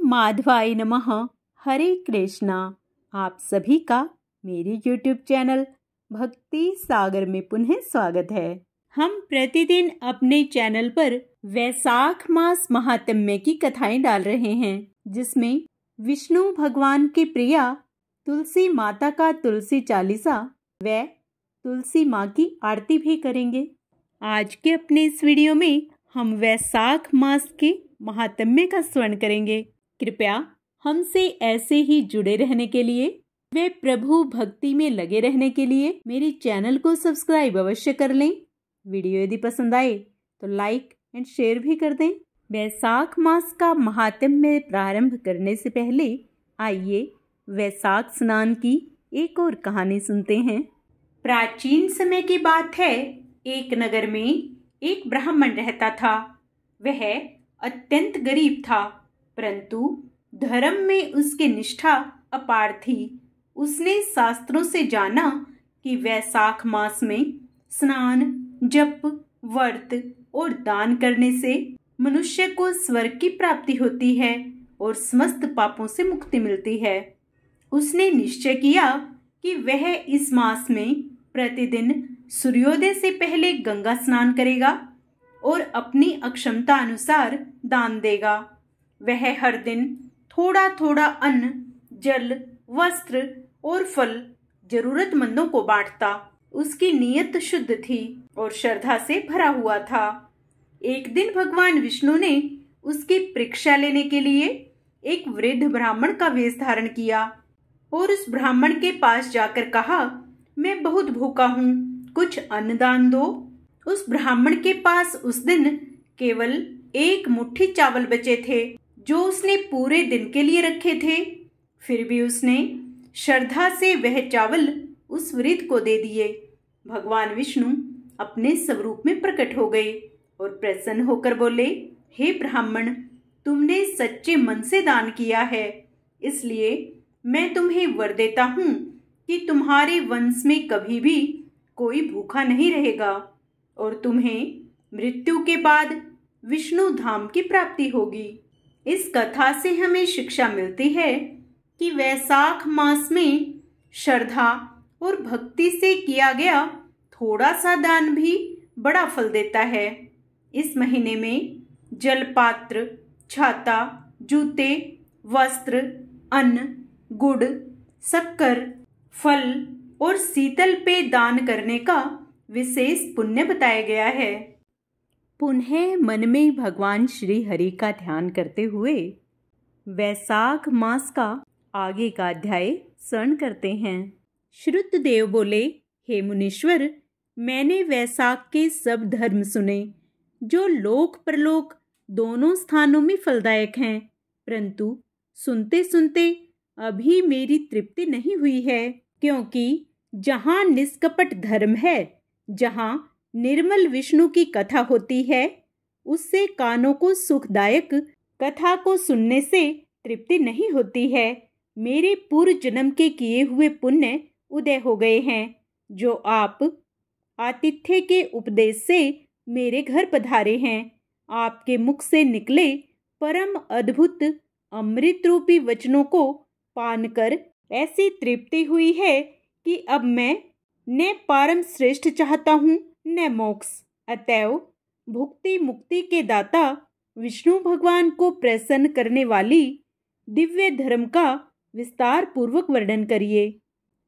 माधवाय नमः। हरे कृष्णा। आप सभी का मेरे YouTube चैनल भक्ति सागर में पुनः स्वागत है। हम प्रतिदिन अपने चैनल पर वैशाख मास महात्म्य की कथाएं डाल रहे हैं, जिसमें विष्णु भगवान की प्रिया तुलसी माता का तुलसी चालीसा व तुलसी माँ की आरती भी करेंगे। आज के अपने इस वीडियो में हम वैशाख मास के महात्म्य का स्मरण करेंगे। कृपया हमसे ऐसे ही जुड़े रहने के लिए वे प्रभु भक्ति में लगे रहने के लिए मेरे चैनल को सब्सक्राइब अवश्य कर लें। वीडियो यदि पसंद आए तो लाइक एंड शेयर भी कर दें। वैशाख मास का महात्म्य प्रारंभ करने से पहले आइए वैशाख स्नान की एक और कहानी सुनते हैं। प्राचीन समय की बात है। एक नगर में एक ब्राह्मण रहता था। वह अत्यंत गरीब था, परंतु धर्म में उसकी निष्ठा अपार थी। उसने शास्त्रों से जाना कि वैशाख मास में स्नान, जप, व्रत और दान करने से मनुष्य को स्वर्ग की प्राप्ति होती है और समस्त पापों से मुक्ति मिलती है। उसने निश्चय किया कि वह इस मास में प्रतिदिन सूर्योदय से पहले गंगा स्नान करेगा और अपनी अक्षमता अनुसार दान देगा। वह हर दिन थोड़ा थोड़ा अन्न, जल, वस्त्र और फल जरूरतमंदों को बांटता। उसकी नीयत शुद्ध थी और श्रद्धा से भरा हुआ था। एक दिन भगवान विष्णु ने उसकी परीक्षा लेने के लिए एक वृद्ध ब्राह्मण का वेश धारण किया और उस ब्राह्मण के पास जाकर कहा, मैं बहुत भूखा हूँ, कुछ अन्न दान दो। उस ब्राह्मण के पास उस दिन केवल एक मुट्ठी चावल बचे थे, जो उसने पूरे दिन के लिए रखे थे। फिर भी उसने श्रद्धा से वह चावल उस वृद्ध को दे दिए। भगवान विष्णु अपने स्वरूप में प्रकट हो गए और प्रसन्न होकर बोले, हे ब्राह्मण, तुमने सच्चे मन से दान किया है, इसलिए मैं तुम्हें वर देता हूँ कि तुम्हारे वंश में कभी भी कोई भूखा नहीं रहेगा और तुम्हें मृत्यु के बाद विष्णु धाम की प्राप्ति होगी। इस कथा से हमें शिक्षा मिलती है कि वैशाख मास में श्रद्धा और भक्ति से किया गया थोड़ा सा दान भी बड़ा फल देता है। इस महीने में जलपात्र, छाता, जूते, वस्त्र, अन्न, गुड़, शक्कर, फल और शीतल पेय दान करने का विशेष पुण्य बताया गया है। पुनः मन में भगवान श्री हरि का ध्यान करते हुए वैशाख मास का आगे का अध्याय स्मरण करते हैं। श्रुतदेव बोले, हे मुनीश्वर, मैंने वैशाख के सब धर्म सुने, जो लोक परलोक दोनों स्थानों में फलदायक हैं, परंतु सुनते सुनते अभी मेरी तृप्ति नहीं हुई है, क्योंकि जहाँ निष्कपट धर्म है, जहाँ निर्मल विष्णु की कथा होती है, उससे कानों को सुखदायक कथा को सुनने से तृप्ति नहीं होती है। मेरे पूर्व जन्म के किए हुए पुण्य उदय हो गए हैं, जो आप आतिथ्य के उपदेश से मेरे घर पधारे हैं। आपके मुख से निकले परम अद्भुत अमृत रूपी वचनों को पान कर ऐसी तृप्ति हुई है कि अब मैं न परम श्रेष्ठ चाहता हूँ न मोक्ष। अतएव भुक्ति मुक्ति के दाता विष्णु भगवान को प्रसन्न करने वाली दिव्य धर्म का विस्तार पूर्वक वर्णन करिए।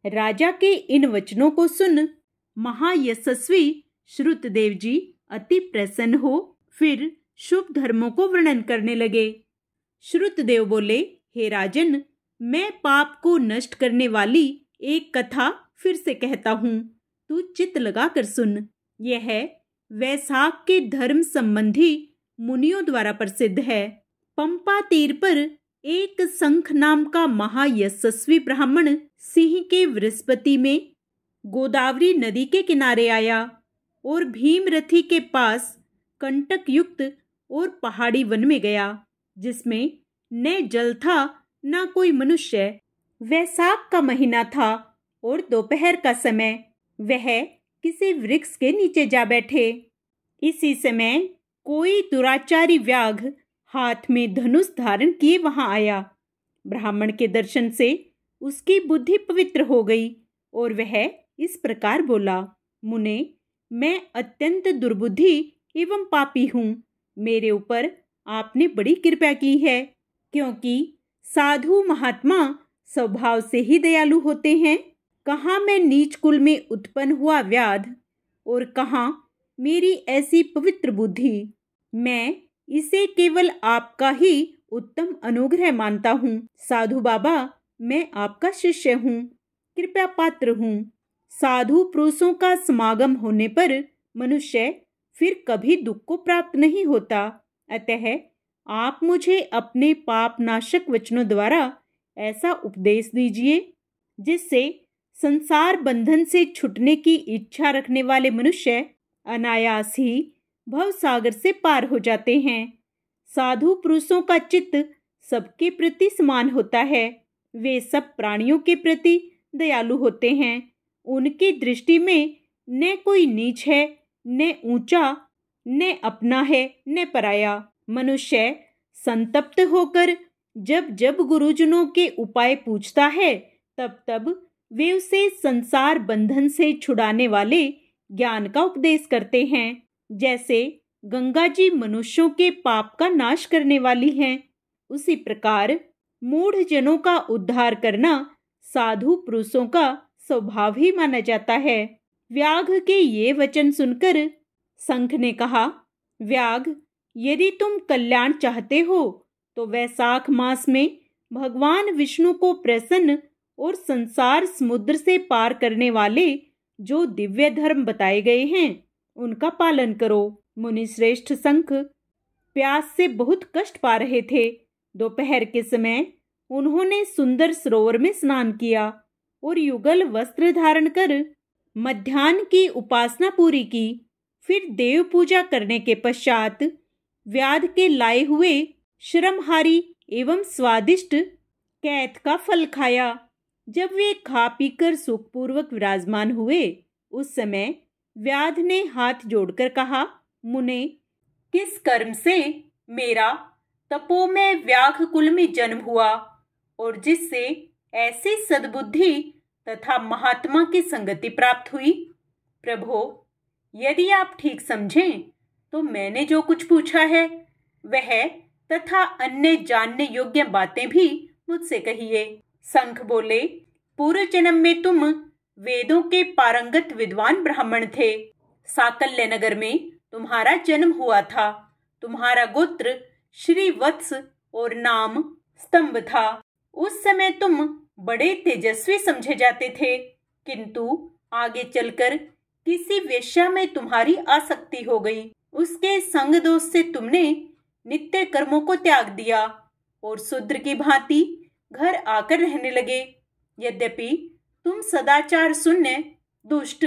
राजा के इन वचनों को सुन महायशस्वी श्रुतदेव जी अति प्रसन्न हो फिर शुभ धर्मों को वर्णन करने लगे। श्रुतदेव बोले, हे राजन, मैं पाप को नष्ट करने वाली एक कथा फिर से कहता हूँ, तू चित्त लगा कर सुन। यह वैशाख के धर्म संबंधी मुनियों द्वारा प्रसिद्ध है। पंपा तीर पर एक शंख नाम का महायशस्वी ब्राह्मण सिंह के बृहस्पति में गोदावरी नदी के किनारे आया और भीमरथी के पास कंटक युक्त और पहाड़ी वन में गया, जिसमें न जल था न कोई मनुष्य। वैशाख का महीना था और दोपहर का समय। वह किसी वृक्ष के नीचे जा बैठे। इसी समय कोई दुराचारी व्याघ्र हाथ में धनुष धारण किए वहां आया। ब्राह्मण के दर्शन से उसकी बुद्धि पवित्र हो गई और वह इस प्रकार बोला, मुने, मैं अत्यंत दुर्बुद्धि एवं पापी हूँ। मेरे ऊपर आपने बड़ी कृपा की है, क्योंकि साधु महात्मा स्वभाव से ही दयालु होते हैं। कहाँ मैं नीच कुल में उत्पन्न हुआ व्याध और कहाँ मेरी ऐसी पवित्र बुद्धि। मैं इसे केवल आपका ही उत्तम अनुग्रह मानता हूँ। साधु बाबा, मैं आपका शिष्य हूँ, कृपया पात्र हूँ। साधु पुरुषों का समागम होने पर मनुष्य फिर कभी दुख को प्राप्त नहीं होता। अतः आप मुझे अपने पाप नाशक वचनों द्वारा ऐसा उपदेश दीजिए जिससे संसार बंधन से छूटने की इच्छा रखने वाले मनुष्य अनायास ही भव सागर से पार हो जाते हैं। साधु पुरुषों का चित्त सबके प्रति समान होता है। वे सब प्राणियों के प्रति दयालु होते हैं। उनकी दृष्टि में न कोई नीच है, न ऊंचा, न अपना है, न पराया। मनुष्य संतप्त होकर जब जब गुरुजनों के उपाय पूछता है, तब तब वे उसे संसार बंधन से छुड़ाने वाले ज्ञान का उपदेश करते हैं। जैसे गंगा जी मनुष्यों के पाप का नाश करने वाली हैं, उसी प्रकार मूढ़ जनों का उद्धार करना साधु पुरुषों का स्वभाव ही माना जाता है। व्याघ के ये वचन सुनकर शंख ने कहा, व्याघ, यदि तुम कल्याण चाहते हो तो वैशाख मास में भगवान विष्णु को प्रसन्न और संसार समुद्र से पार करने वाले जो दिव्य धर्म बताए गए हैं उनका पालन करो। मुनि श्रेष्ठ शंख प्यास से बहुत कष्ट पा रहे थे। दोपहर के समय उन्होंने सुंदर सरोवर में स्नान किया और युगल वस्त्र धारण कर मध्याह्न की उपासना पूरी की। फिर देव पूजा करने के पश्चात व्याध के लाए हुए श्रमहारी एवं स्वादिष्ट कैथ का फल खाया। जब वे खा पीकर सुखपूर्वक विराजमान हुए, उस समय व्याध ने हाथ जोड़कर कहा, मुने, किस कर्म से मेरा तपोमय व्याघ कुल में जन्म हुआ और जिससे ऐसी सद्बुद्धि तथा महात्मा की संगति प्राप्त हुई? प्रभो, यदि आप ठीक समझें तो मैंने जो कुछ पूछा है वह तथा अन्य जानने योग्य बातें भी मुझसे कहिए। शंख बोले, पूर्व जन्म में तुम वेदों के पारंगत विद्वान ब्राह्मण थे। साकल्य नगर में तुम्हारा जन्म हुआ था। तुम्हारा गोत्र श्रीवत्स और नाम स्तंभ था। उस समय तुम बड़े तेजस्वी समझे जाते थे, किंतु आगे चलकर किसी वेश्या में तुम्हारी आसक्ति हो गई। उसके संग दोष से तुमने नित्य कर्मों को त्याग दिया और शूद्र की भांति घर आकर रहने लगे। यद्यपि तुम सदाचार शून्य, दुष्ट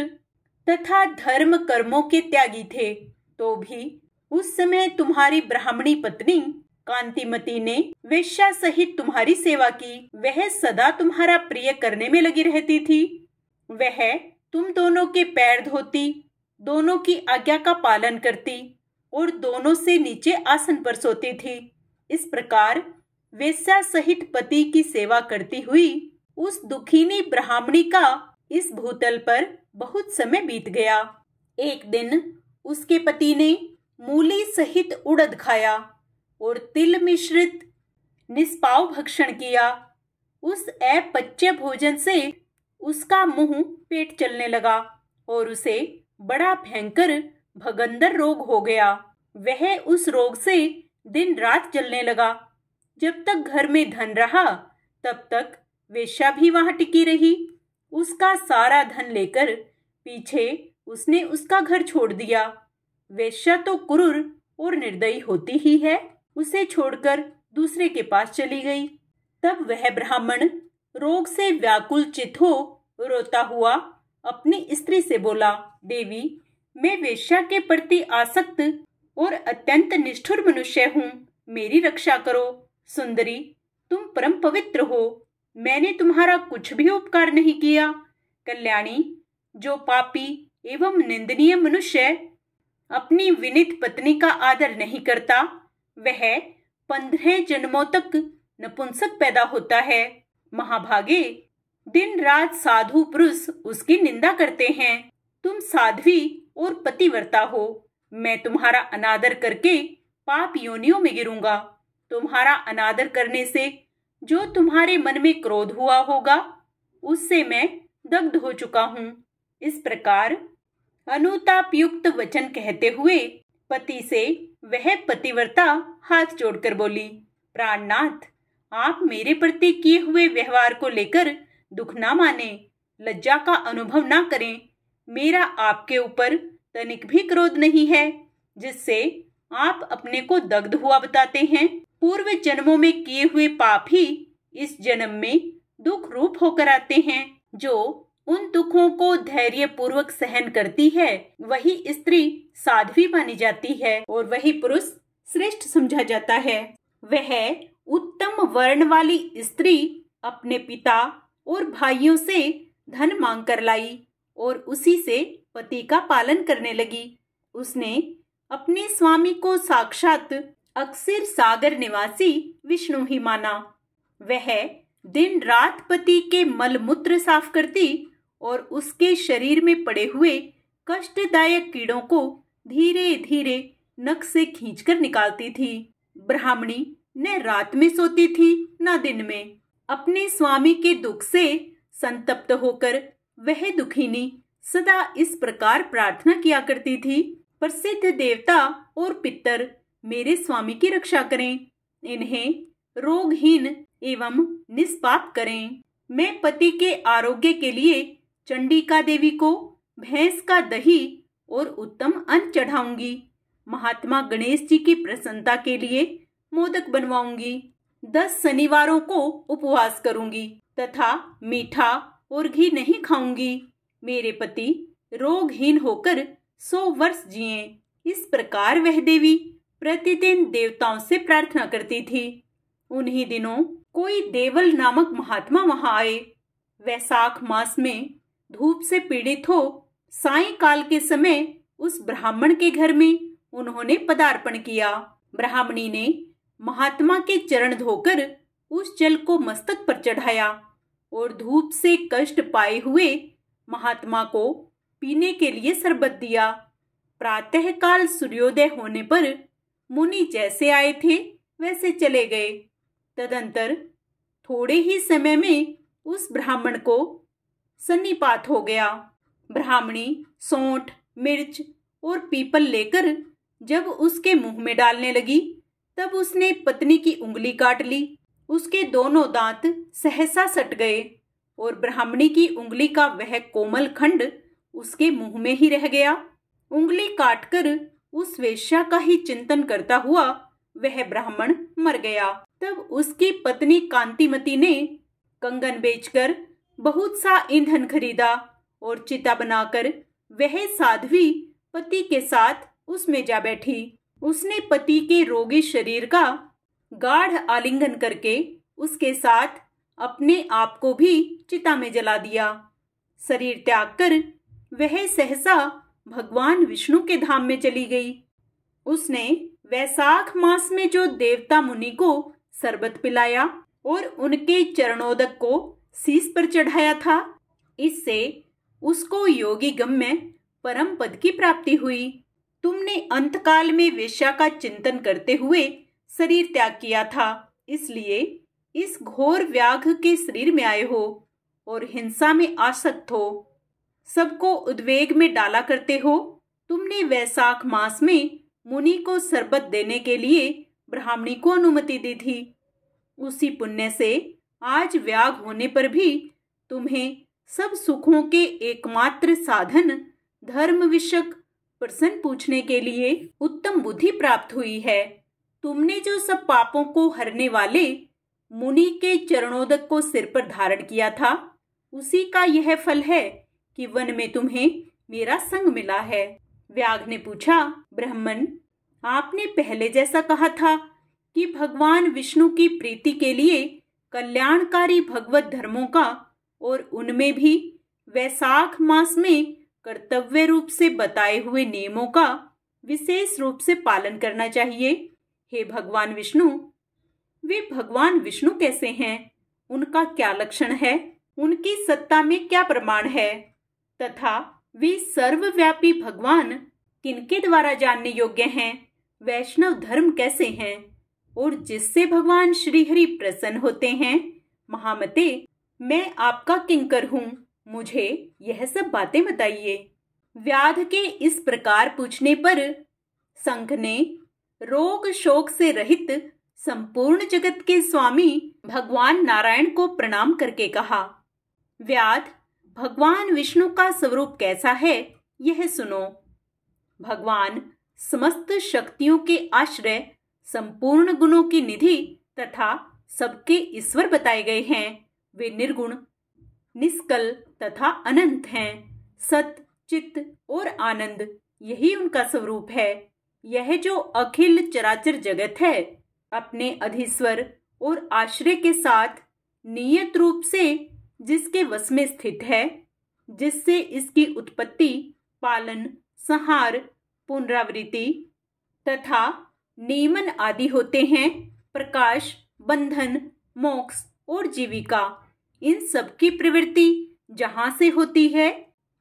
तथा धर्म कर्मों के त्यागी थे, तो भी उस समय तुम्हारी ब्राह्मणी पत्नी कांतिमती ने वेश्या सहित तुम्हारी सेवा की। वह सदा तुम्हारा प्रिय करने में लगी रहती थी। वह तुम दोनों के पैर धोती, दोनों की आज्ञा का पालन करती और दोनों से नीचे आसन पर सोती थी। इस प्रकार वेश्या सहित पति की सेवा करती हुई उस दुखिनी ब्राह्मणी का इस भूतल पर बहुत समय बीत गया। एक दिन उसके पति ने मूली सहित उड़द खाया और तिल मिश्रित निष्पाव भक्षण किया। उस अपच्य भोजन से उसका मुंह पेट चलने लगा और उसे बड़ा भयंकर भगंदर रोग हो गया। वह उस रोग से दिन रात जलने लगा। जब तक घर में धन रहा तब तक वेश्या भी वहां टिकी रही। उसका सारा धन लेकर पीछे उसने उसका घर छोड़ दिया। वेश्या तो क्रूर और निर्दयी होती ही है, उसे छोड़कर दूसरे के पास चली गई। तब वह ब्राह्मण रोग से व्याकुल चित हो रोता हुआ अपनी स्त्री से बोला, देवी, मैं वेश्या के प्रति आसक्त और अत्यंत निष्ठुर मनुष्य हूँ, मेरी रक्षा करो। सुंदरी, तुम परम पवित्र हो, मैंने तुम्हारा कुछ भी उपकार नहीं किया। कल्याणी, जो पापी एवं निंदनीय मनुष्य अपनी विनीत पत्नी का आदर नहीं करता, वह 15 जन्मों तक नपुंसक पैदा होता है। महाभागे, दिन रात साधु पुरुष उसकी निंदा करते हैं। तुम साध्वी और पतिव्रता हो। मैं तुम्हारा अनादर करके पाप योनियों में गिरूंगा। तुम्हारा अनादर करने से जो तुम्हारे मन में क्रोध हुआ होगा, उससे मैं दग्ध हो चुका हूँ। इस प्रकार अनुतापयुक्त वचन कहते हुए पति से वह पतिव्रता हाथ जोड़कर बोली, प्राणनाथ, आप मेरे प्रति किए हुए व्यवहार को लेकर दुख ना माने, लज्जा का अनुभव ना करें। मेरा आपके ऊपर तनिक भी क्रोध नहीं है, जिससे आप अपने को दग्ध हुआ बताते हैं। पूर्व जन्मों में किए हुए पाप ही इस जन्म में दुख रूप होकर आते हैं। जो उन दुखों को धैर्य पूर्वक सहन करती है, वही स्त्री साध्वी मानी जाती है और वही पुरुष श्रेष्ठ समझा जाता है। वह उत्तम वर्ण वाली स्त्री अपने पिता और भाइयों से धन मांग कर लाई और उसी से पति का पालन करने लगी। उसने अपने स्वामी को साक्षात अक्षर सागर निवासी विष्णु ही माना। वह दिन रात पति के मल मूत्र साफ करती और उसके शरीर में पड़े हुए कष्टदायक कीड़ों को धीरे धीरे नख से खींचकर निकालती थी। ब्राह्मणी न रात में सोती थी न दिन में। अपने स्वामी के दुख से संतप्त होकर वह दुखिनी सदा इस प्रकार प्रार्थना किया करती थी, प्रसिद्ध देवता और पितर मेरे स्वामी की रक्षा करें, इन्हें रोगहीन एवं निष्पाप करें। मैं पति के आरोग्य के लिए चंडिका देवी को भैंस का दही और उत्तम अन्न चढ़ाऊंगी। महात्मा गणेश जी की प्रसन्नता के लिए मोदक बनवाऊंगी। 10 शनिवारों को उपवास करूंगी तथा मीठा और घी नहीं खाऊंगी। मेरे पति रोगहीन होकर 100 वर्ष जिए। इस प्रकार वह देवी प्रतिदिन देवताओं से प्रार्थना करती थी। उन्हीं दिनों कोई देवल नामक महात्मा वहां आए। वैशाख मास में धूप से पीड़ित हो सायंकाल के समय उस ब्राह्मण के घर में उन्होंने पदार्पण किया। ब्राह्मणी ने महात्मा के चरण धोकर उस जल को मस्तक पर चढ़ाया और धूप से कष्ट पाए हुए महात्मा को पीने के लिए शरबत दिया। प्रातःकाल सूर्योदय होने पर मुनि जैसे आए थे वैसे चले गए। तदंतर थोड़े ही समय में उस ब्राह्मण को सन्निपात हो गया। ब्राह्मणी सौंठ, मिर्च और पीपल लेकर जब उसके मुंह में डालने लगी, तब उसने पत्नी की उंगली काट ली। उसके दोनों दांत सहसा सट गए और ब्राह्मणी की उंगली का वह कोमल खंड उसके मुंह में ही रह गया। उंगली काटकर उस वेश्या का ही चिंतन करता हुआ वह ब्राह्मण मर गया। तब उसकी पत्नी कांतिमती ने कंगन बेचकर बहुत सा ईंधन खरीदा और चिता बनाकर वह साध्वी पति के साथ उसमें जा बैठी। उसने पति के रोगी शरीर का गाढ़ आलिंगन करके उसके साथ अपने आप को भी चिता में जला दिया। शरीर त्याग कर वह सहसा भगवान विष्णु के धाम में चली गई। उसने वैशाख मास में जो देवता मुनि को शरबत पिलाया और उनके चरणोदक को शीश पर चढ़ाया था, इससे उसको योगी गम्य परम पद की प्राप्ति हुई। तुमने अंतकाल में वेश्या का चिंतन करते हुए शरीर त्याग किया था, इसलिए इस घोर व्याघ्र के शरीर में आए हो और हिंसा में आसक्त हो। सबको उद्वेग में डाला करते हो। तुमने वैशाख मास में मुनि को शरबत देने के लिए ब्राह्मणी को अनुमति दी थी। उसी पुण्य से आज व्याग होने पर भी तुम्हें सब सुखों के एकमात्र साधन धर्म विषयक प्रश्न पूछने के लिए उत्तम बुद्धि प्राप्त हुई है। तुमने जो सब पापों को हरने वाले मुनि के चरणोदक को सिर पर धारण किया था, उसी का यह फल है कि वन में तुम्हें मेरा संग मिला है। व्याघ्र ने पूछा, ब्राह्मण, आपने पहले जैसा कहा था कि भगवान विष्णु की प्रीति के लिए कल्याणकारी भगवत धर्मों का और उनमें भी वैशाख मास में कर्तव्य रूप से बताए हुए नियमों का विशेष रूप से पालन करना चाहिए। हे भगवान विष्णु, वे भगवान विष्णु कैसे हैं, उनका क्या लक्षण है, उनकी सत्ता में क्या प्रमाण है, तथा वे सर्वव्यापी भगवान किनके द्वारा जानने योग्य हैं, वैष्णव धर्म कैसे हैं और जिससे भगवान श्री हरि प्रसन्न होते हैं। महामते, मैं आपका किंकर हूँ, मुझे यह सब बातें बताइए। व्याध के इस प्रकार पूछने पर संघ ने रोग शोक से रहित संपूर्ण जगत के स्वामी भगवान नारायण को प्रणाम करके कहा, व्याध, भगवान विष्णु का स्वरूप कैसा है यह सुनो। भगवान समस्त शक्तियों के आश्रय, संपूर्ण गुणों की निधि तथा सबके ईश्वर बताए गए हैं। वे निर्गुण, निष्कल तथा अनंत हैं। सत, चित्त और आनंद, यही उनका स्वरूप है। यह जो अखिल चराचर जगत है, अपने अधीश्वर और आश्रय के साथ नियत रूप से जिसके वश में स्थित है, जिससे इसकी उत्पत्ति, पालन, संहार, पुनरावृत्ति तथा नियमन आदि होते हैं, प्रकाश, बंधन, मोक्ष और जीविका, इन सब की प्रवृत्ति जहां से होती है,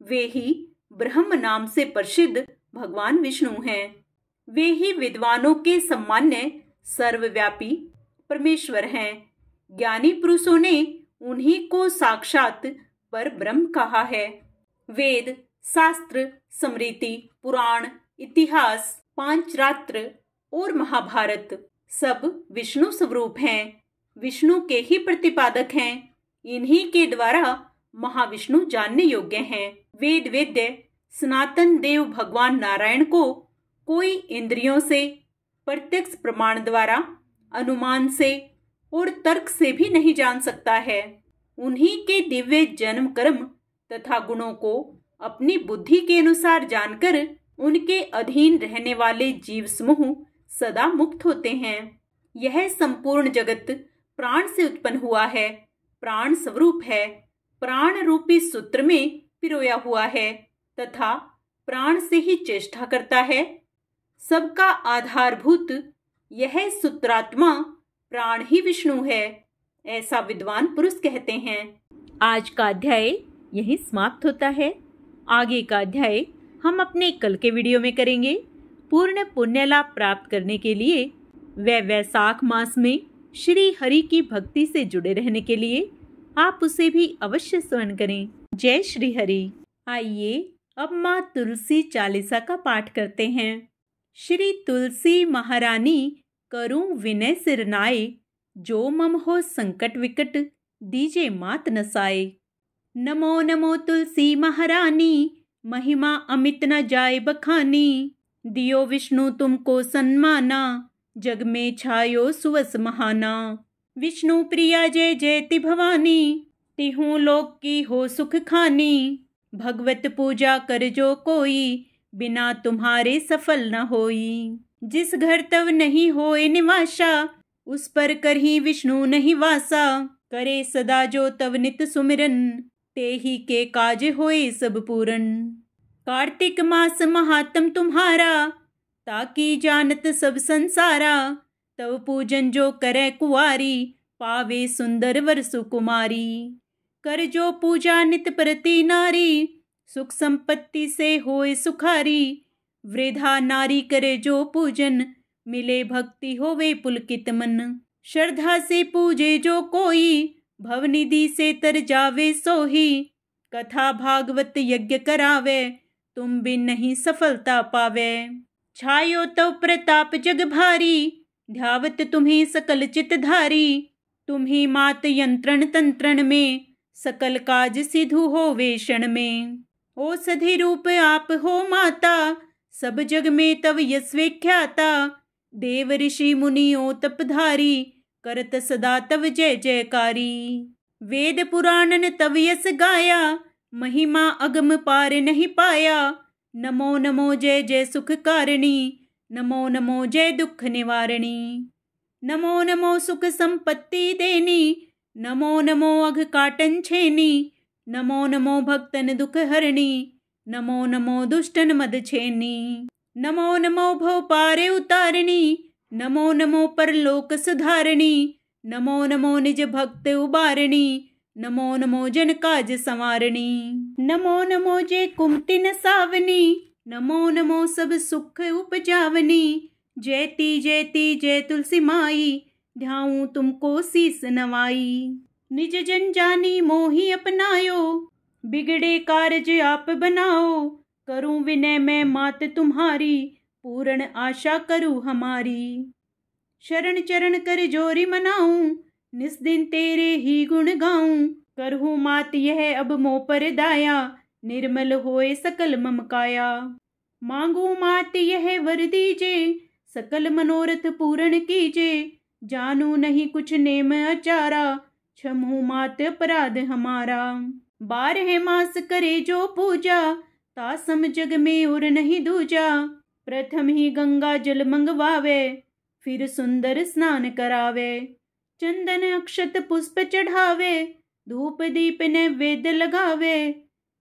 वे ही ब्रह्म नाम से प्रसिद्ध भगवान विष्णु हैं। वे ही विद्वानों के सम्मान्य सर्वव्यापी परमेश्वर हैं। ज्ञानी पुरुषों ने उन्हीं को साक्षात पर ब्रह्म कहा है। वेद, शास्त्र, स्मृति, पुराण, इतिहास, पांचरात्र और महाभारत सब विष्णु स्वरूप हैं, विष्णु के ही प्रतिपादक हैं। इन्हीं के द्वारा महाविष्णु जानने योग्य हैं। वेद वेद्य सनातन देव भगवान नारायण को कोई इंद्रियों से, प्रत्यक्ष प्रमाण द्वारा, अनुमान से और तर्क से भी नहीं जान सकता है। उन्हीं के दिव्य जन्म कर्म तथा गुणों को अपनी बुद्धि के अनुसार जानकर उनके अधीन रहने वाले जीव समूह सदा मुक्त होते हैं। यह संपूर्ण जगत प्राण से उत्पन्न हुआ है, प्राण स्वरूप है, प्राण रूपी सूत्र में पिरोया हुआ है तथा प्राण से ही चेष्टा करता है। सबका आधारभूत यह सूत्रात्मा प्राण ही विष्णु है, ऐसा विद्वान पुरुष कहते हैं। आज का अध्याय यही समाप्त होता है। आगे का अध्याय हम अपने कल के वीडियो में करेंगे। पूर्ण पुण्य लाभ प्राप्त करने के लिए व वैशाख मास में श्री हरि की भक्ति से जुड़े रहने के लिए आप उसे भी अवश्य स्मरण करें। जय श्री हरि। आइए अब माँ तुलसी चालीसा का पाठ करते हैं। श्री तुलसी महारानी करूं विनय सिरनाए, जो मम हो संकट विकट दीजे मात नसाए। नमो नमो तुलसी महारानी, महिमा अमित न जाए बखानी। दियो विष्णु तुमको सन्माना, जग में छायो सुवस महाना। विष्णु प्रिया जय जयति भवानी, तिहु लोक की हो सुख खानी। भगवत पूजा कर जो कोई, बिना तुम्हारे सफल न होई। जिस घर तव नहीं होए निवासा, उस पर करही विष्णु नहीं वासा। करे सदा जो तव नित सुमिरन, ते ही के काज होए सब पूरन। कार्तिक मास महात्म तुम्हारा, ताकि जानत सब संसारा। तव पूजन जो करे कुवारी, पावे सुंदर वर सुकुमारी। कर जो पूजा नित प्रति नारी, सुख संपत्ति से होए सुखारी। वृद्धा नारी करे जो पूजन, मिले भक्ति होवे पुलकित मन। श्रद्धा से पूजे जो कोई, भवनिधि से तर जावे सोही। कथा भागवत यज्ञ करावे, तुम बिन नहीं सफलता पावे। छायो तव प्रताप जग भारी, ध्यावत तुम्हें सकल चित धारी। तुम्ही मात यंत्रण तंत्रण में, सकल काज सिधु होवे क्षण में। औषधि रूप आप हो माता, सब जग में तव यश विख्याता। देव ऋषि मुनियों तपधारी, करत सदा तव जय जयकारी। वेद पुराणन तव यश गाया, महिमा अगम पार नहीं पाया। नमो नमो जय जय सुख कारिणी, नमो नमो जय दुख निवारणी। नमो नमो सुख संपत्ति देनी, नमो नमो अघ काटन छेनी। नमो नमो भक्तन दुख हरणी, नमो नमो दुष्टन मद छेनी। नमो नमो भव पारे उतारणी, नमो नमो परलोक सुधारणी, नमो नमो निज भक्त उबारणी, नमो नमो जन काज संवारणी, नमो नमो जे कुमति नसावनी, नमो नमो सब सुख उपजावनी, जयति जयति जय तुलसी माई, ध्याऊं तुमको शीस नवाई। निज जन जानी मोहि अपनायो, बिगड़े कारज आप बनाओ, करूं विनय मैं मात तुम्हारी, पूर्ण आशा करूं हमारी। शरण चरण कर जोरी मनाऊं, निस दिन तेरे ही गुण गाऊं, करहूं मात यह अब मोह पर दाया, निर्मल होए सकल मम काया। मांगू मात यह वर दीजे, सकल मनोरथ पूर्ण कीजे, जानू नहीं कुछ नेम अचारा, क्षमहु मात अपराध हमारा। 12 मास करे जो पूजा, तासम जग में और नहीं दूजा, प्रथम ही गंगा जल मंगवावे, फिर सुंदर स्नान करावे, चंदन अक्षत पुष्प चढ़ावे, धूप दीप नैवेद्य लगावे,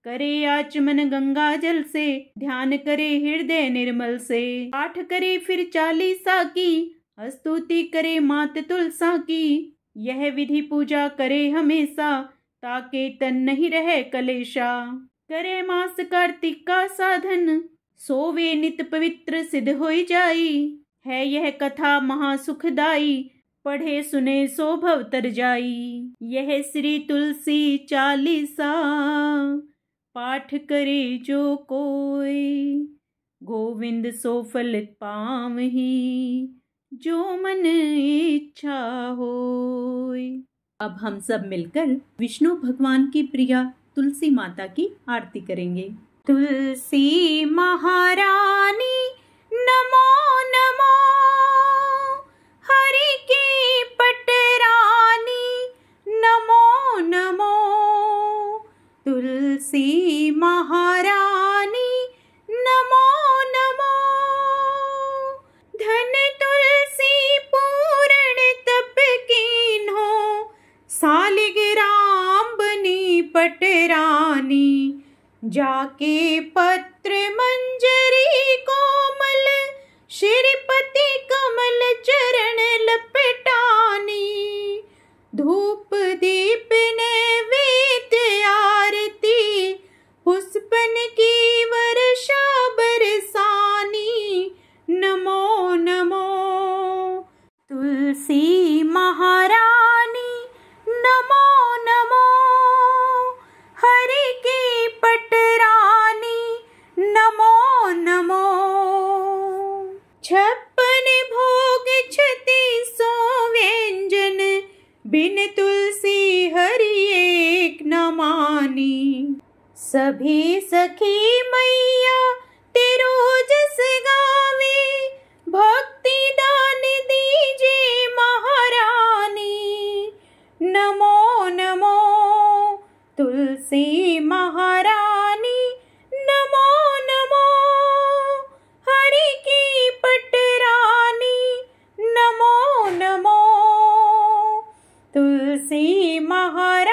करे आचमन गंगा जल से, ध्यान करे हृदय निर्मल से, पाठ करे फिर 40 की, स्तुति करे मात तुलसा की, यह विधि पूजा करे हमेशा, ताके तन नहीं रहे कलेशा। करे मास कार्तिक का साधन, सोवे नित पवित्र सिद्ध होई जाई, है यह कथा महासुखदाई, पढ़े सुने सो भव तर जाई। यह श्री तुलसी 40 पाठ करे जो कोई, गोविंद सो फल पावहीं, जो मन इच्छा होय। अब हम सब मिलकर विष्णु भगवान की प्रिया तुलसी माता की आरती करेंगे। तुलसी महारानी नमो नमो, हरि की पटरानी नमो नमो, तुलसी महारानी नमो नमो, धन तुलसी पूर्ण तप कीन्हो, सालिग्राम बनी पटरानी, जाके पत्र मंजरी कोमल, श्रीपति कमल चरण लपटानी, धूप दीप नैवेद्य आरती, पुष्पन की वर्षा बरसानी, नमो नमो, तुलसी महारानी नमो नमो, हरि की पटरानी नमो नमो, 56 भोग 36 व्यंजन, बिन तुलसी हरि एक न मानी, सभी सखी मैया तेरो जस गावे, भक्ति दान दीजे महारानी, नमो नमो, तुलसी महारानी नमो नमो, हरि की पटरानी नमो नमो, तुलसी महारानी